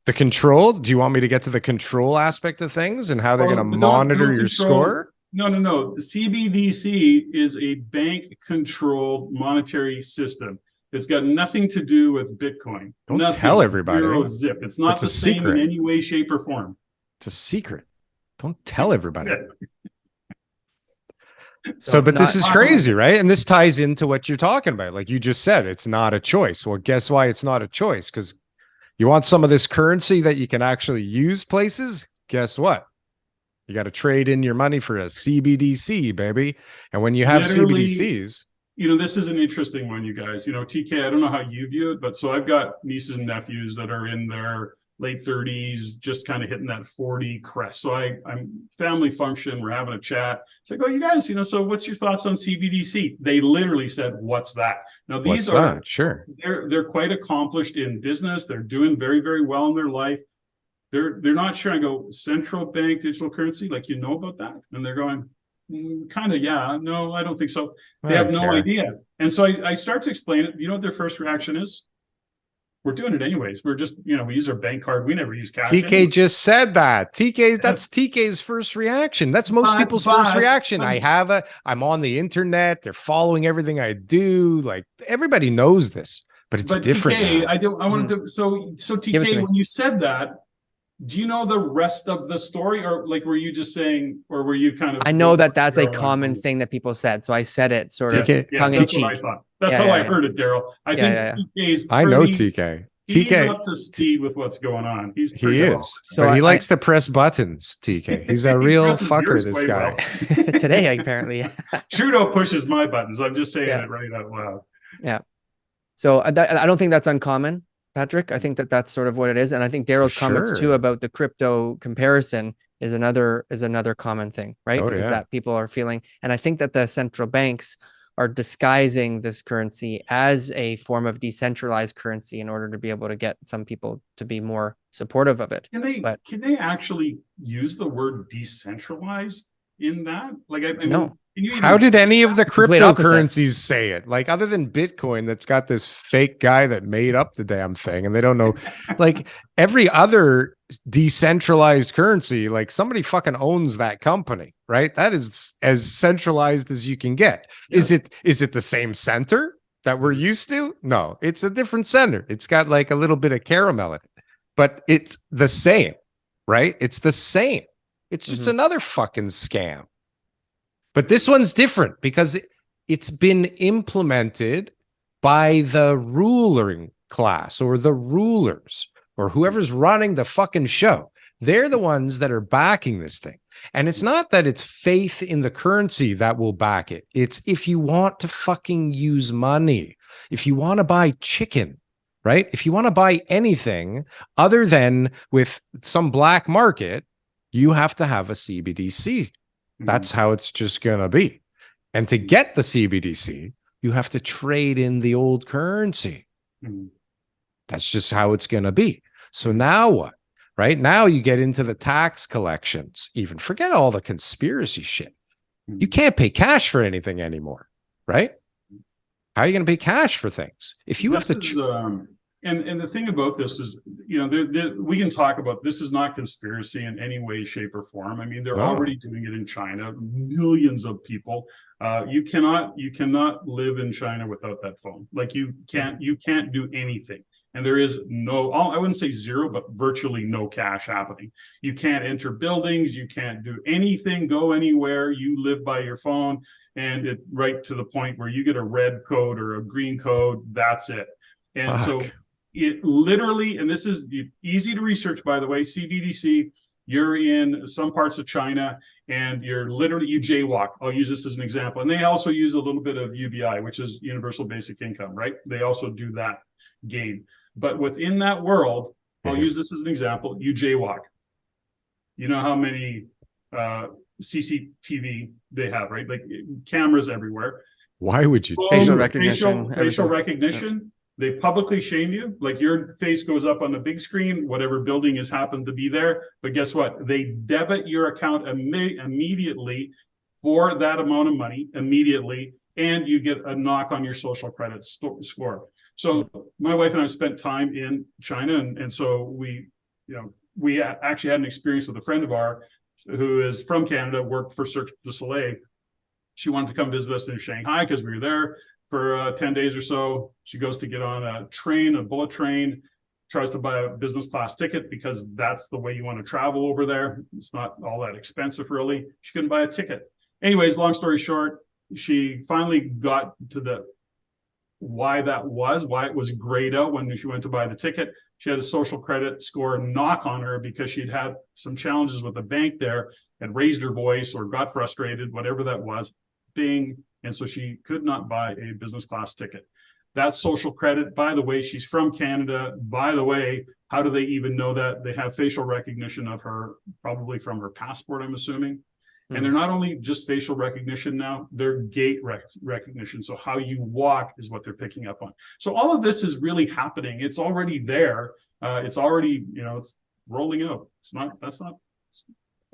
The control? Do you want me to get to the control aspect of things and how they're going to monitor your score? No. The CBDC is a bank-controlled monetary system. It's got nothing to do with Bitcoin. Don't tell everybody. Zero zip. It's not the same in any way, shape, or form. It's a secret. Don't tell everybody. But this is crazy, right? And this ties into what you're talking about. Like you just said, it's not a choice. Well, guess why it's not a choice? Because you want some of this currency that you can actually use places. Guess what? You got to trade in your money for a CBDC, baby. And when you have CBDCs, this is an interesting one, you guys. TK, I don't know how you view it, but so I've got nieces and nephews that are in their late 30s, just kind of hitting that 40 crest. So I'm family function, we're having a chat. It's like, oh, you guys, so what's your thoughts on CBDC? They literally said, what's that? Now, these are, sure, they're quite accomplished in business. They're doing very, very well in their life. They're not sure. I go, central bank digital currency, like, about that? And they're going, kind of, yeah, no, I don't think so. They have no idea. And so I start to explain it. You know what their first reaction is? We're doing it anyways. We're just, we use our bank card. We never use cash. TK just said that. That's TK's first reaction. That's most people's first reaction. I'm on the internet. They're following everything I do. Like everybody knows this, but it's different. TK, so TK, when you said that, do you know the rest of the story, or like were you just saying, or were you kind of? I know that's a common thing that people said, so I said it sort of tongue in cheek. That's how I heard it, Daryl. I think TK's I know TK. He's up to speed with what's going on. He is. So but he likes to press buttons, TK. He's a real fucker, this guy. Well. Today, apparently. Trudeau pushes my buttons. I'm just saying it right out loud. Yeah. So I don't think that's uncommon, Patrick. I think that's sort of what it is. And I think Daryl's comments too about the crypto comparison is another common thing, right? Is that people are feeling, and I think that the central banks are disguising this currency as a form of decentralized currency in order to be able to get some people to be more supportive of it. Can they actually use the word decentralized in that? Like, I mean, no. How did any of the cryptocurrencies say it? Like, other than Bitcoin, that's got this fake guy that made up the damn thing, and they don't know. Like every other decentralized currency, like somebody fucking owns that company, right? That is as centralized as you can get. Yes. Is it the same center that we're used to? No, it's a different center. It's got like a little bit of caramel in it, but it's the same, right? It's the same. It's just another fucking scam. But this one's different because it's been implemented by the ruling class or the rulers or whoever's running the fucking show. They're the ones that are backing this thing. And it's not that it's faith in the currency that will back it. It's if you want to fucking use money, if you want to buy chicken, right? If you want to buy anything other than with some black market, you have to have a CBDC. That's how it's just going to be. And to get the CBDC, you have to trade in the old currency. That's just how it's going to be. So now what? Right now you get into the tax collections, even forget all the conspiracy shit. You can't pay cash for anything anymore, right? How are you going to pay cash for things? If you have to... And the thing about this is, we can talk about this is not conspiracy in any way, shape, or form. I mean, they're already doing it in China. Millions of people. You cannot live in China without that phone. Like you can't do anything. And there is no, I wouldn't say zero, but virtually no cash happening. You can't enter buildings. You can't do anything, go anywhere. You live by your phone, and it right to the point where you get a red code or a green code. That's it. And so it literally, and this is easy to research, by the way, CBDC, you're in some parts of China and you jaywalk. I'll use this as an example. And they also use a little bit of UBI, which is universal basic income, right? They also do that game. But within that world, I'll use this as an example, you jaywalk. You know how many CCTV they have, right? Like cameras everywhere. Why would you? Facial recognition. Facial recognition. They publicly shame you, like your face goes up on the big screen, whatever building has happened to be there. But guess what? They debit your account immediately for that amount of money immediately, and you get a knock on your social credit score. So my wife and I spent time in China, and so we we actually had an experience with a friend of ours who is from Canada, worked for Cirque du Soleil. She wanted to come visit us in Shanghai because we were there for 10 days or so. She goes to get on a train, a bullet train, tries to buy a business class ticket because that's the way you want to travel over there. It's not all that expensive, really. She couldn't buy a ticket. Anyways, long story short, she finally got to why it was grayed out when she went to buy the ticket. She had a social credit score knock on her because she'd had some challenges with the bank there, and raised her voice or got frustrated, whatever that was, ding. And so she could not buy a business class ticket. That's social credit. By the way, she's from Canada. By the way, how do they even know that? They have facial recognition of her, probably from her passport, I'm assuming. And they're not only just facial recognition now, they're gait recognition. So how you walk is what they're picking up on. So all of this is really happening. It's already there. It's already, it's rolling out. That's not.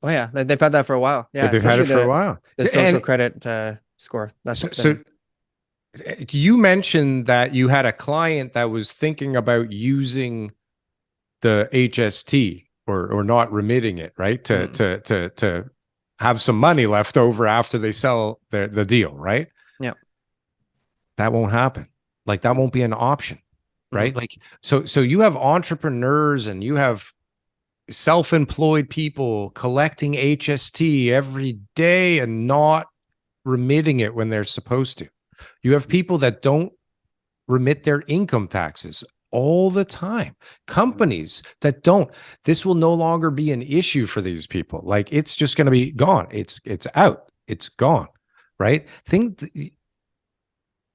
Oh yeah, they've had that for a while. Yeah, they've had it for a while. The social credit score. So you mentioned that you had a client that was thinking about using the HST or not remitting it, right? To have some money left over after they sell the deal, right? Yeah. That won't happen. Like that won't be an option, right? Like, so you have entrepreneurs and you have self-employed people collecting HST every day and not remitting it when they're supposed to. You have people that don't remit their income taxes all the time. Companies that don't. This will no longer be an issue for these people. Like it's just going to be gone. It's out. It's gone. Right?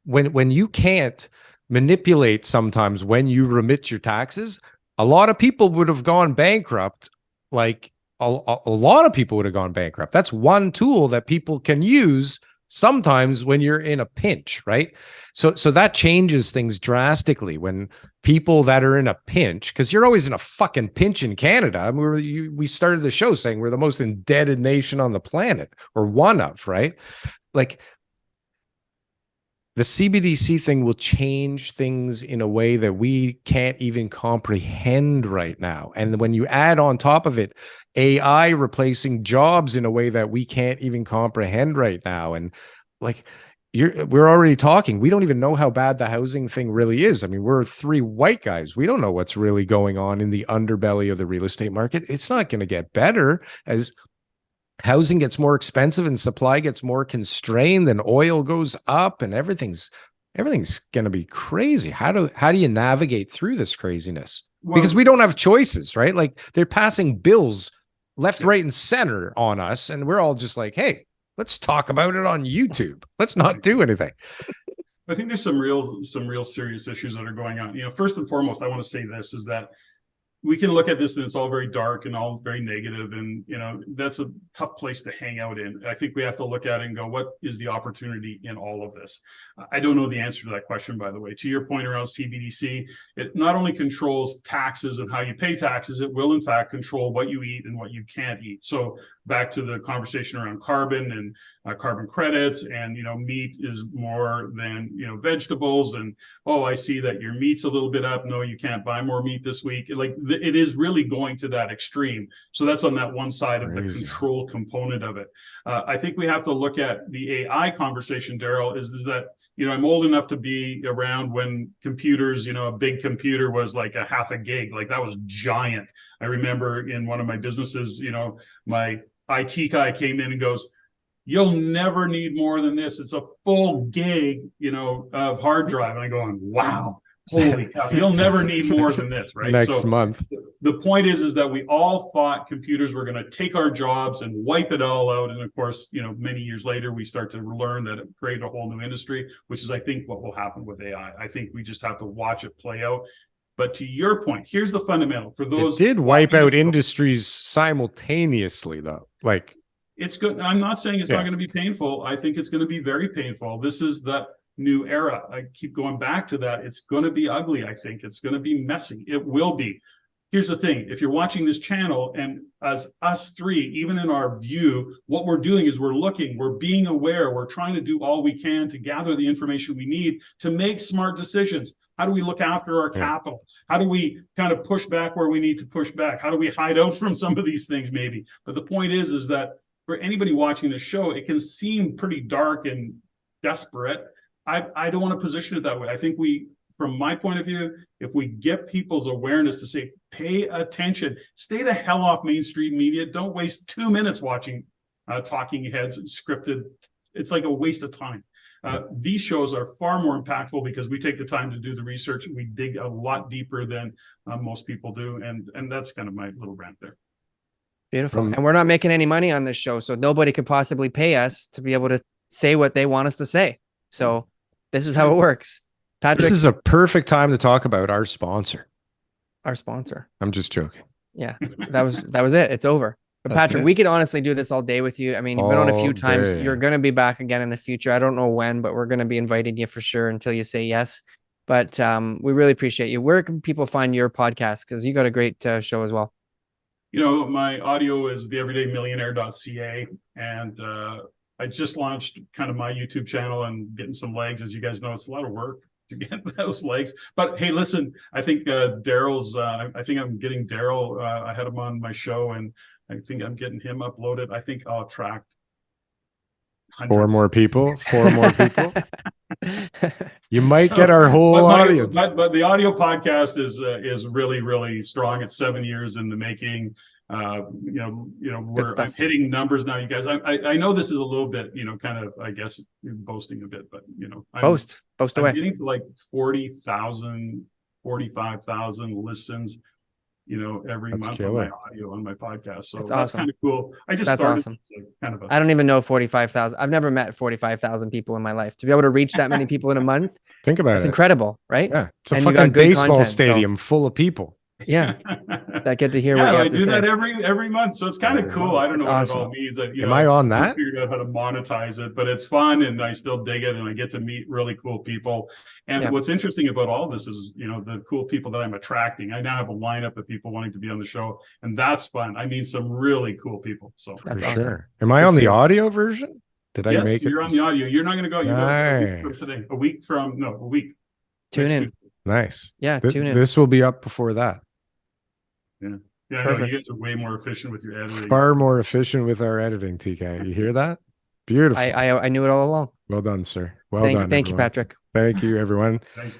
When you can't manipulate sometimes when you remit your taxes, a lot of people would have gone bankrupt. Like a lot of people would have gone bankrupt. That's one tool that people can use sometimes when you're in a pinch, right? So that changes things drastically when people that are in a pinch, because you're always in a fucking pinch in Canada. I mean, we started the show saying we're the most indebted nation on the planet, or one of, right? Like the CBDC thing will change things in a way that we can't even comprehend right now. And when you add on top of it, AI replacing jobs in a way that we can't even comprehend right now. And like, we're already talking. We don't even know how bad the housing thing really is. I mean, we're three white guys. We don't know what's really going on in the underbelly of the real estate market. It's not going to get better as housing gets more expensive and supply gets more constrained, then oil goes up and everything's going to be crazy. How do you navigate through this craziness? Well, because we don't have choices, right? Like they're passing bills left, right, and center on us. And we're all just like, hey, let's talk about it on YouTube. Let's not do anything. I think there's some real serious issues that are going on. First and foremost, I want to say this is that we can look at this and it's all very dark and all very negative, and that's a tough place to hang out in. I think we have to look at it and go, what is the opportunity in all of this? I don't know the answer to that question, by the way. To your point around CBDC, it not only controls taxes and how you pay taxes, it will in fact control what you eat and what you can't eat. So back to the conversation around carbon and carbon credits, and meat is more than vegetables, and I see that your meat's a little bit up, no, you can't buy more meat this week. Like it is really going to that extreme. So that's on that one side of the control component of it. I think we have to look at the AI conversation, Daryl, is that I'm old enough to be around when computers, a big computer was like a half a gig. Like that was giant. I remember in one of my businesses, my IT guy came in and goes, "You'll never need more than this. It's a full gig, of hard drive." And I'm going, wow, holy cow, you'll never need more than this, right? Next month. The point is that we all thought computers were going to take our jobs and wipe it all out. And of course, many years later, we start to learn that it created a whole new industry, which is, I think, what will happen with AI. I think we just have to watch it play out. But to your point, here's the fundamental for those. It did wipe out industries simultaneously, though. Like, it's good. I'm not saying it's not going to be painful. I think it's going to be very painful. This is the new era. I keep going back to that. It's going to be ugly. I think it's going to be messy. It will be. Here's the thing. If you're watching this channel, and as us three, even in our view, what we're doing is we're being aware, we're trying to do all we can to gather the information we need to make smart decisions. How do we look after our capital? How do we kind of push back where we need to push back? How do we hide out from some of these things maybe? But the point is that for anybody watching the show, it can seem pretty dark and desperate. I don't want to position it that way. I think from my point of view, if we get people's awareness to say, pay attention, stay the hell off mainstream media. Don't waste 2 minutes watching talking heads scripted. It's like a waste of time. These shows are far more impactful because we take the time to do the research. We dig a lot deeper than most people do. And that's kind of my little rant there. Beautiful. And we're not making any money on this show, so nobody could possibly pay us to be able to say what they want us to say. So this is how it works. Patrick, this is a perfect time to talk about our sponsor. Our sponsor. I'm just joking. Yeah, that was it. It's over. But Patrick, we could honestly do this all day with you. I mean, you've been on a few times. You're going to be back again in the future. I don't know when, but we're going to be inviting you for sure until you say yes. But we really appreciate you. Where can people find your podcast? Because you got a great show as well. You know, my audio is theeverydaymillionaire.ca. And I just launched kind of my YouTube channel and getting some legs. As you guys know, it's a lot of work to get those legs. But hey, listen, I think Daryl's, I think I'm getting Daryl, I had him on my show, and I think I'm getting him uploaded. I think I'll attract hundreds. 4 more people. You might get our whole audience. But the audio podcast is really, really strong. It's 7 years in the making. I'm hitting numbers now, you guys. I know this is a little bit, kind of, I guess, boasting a bit, but boast away. I'm getting to like 40,000, 45,000 listens, every month on my audio on my podcast. So that's kind of cool. That's awesome. I don't even know 45,000. I've never met 45,000 people in my life. To be able to reach that many people in a month, think about it. It's incredible, right? Yeah, it's a fucking baseball stadium full of people. Yeah, that get to hear what you have to say. I do that every month, so it's kind of cool. I don't know what it all means. Am I on that? I figured out how to monetize it, but it's fun, and I still dig it, and I get to meet really cool people. And what's interesting about all this is, the cool people that I'm attracting. I now have a lineup of people wanting to be on the show, and that's fun. I mean, some really cool people. So that's awesome. Sure. Am I on the audio version? Did I make it? You're on the audio. You're not going to go. Nice. A week from today. A week. Tune in. Nice. Yeah, tune in. This will be up before that. Yeah, I know, you guys are way more efficient with your editing. Far more efficient with our editing, TK. You hear that? Beautiful. I knew it all along. Well done, sir. Well done. Thank you, Patrick. Thank you, everyone. Thanks, guys.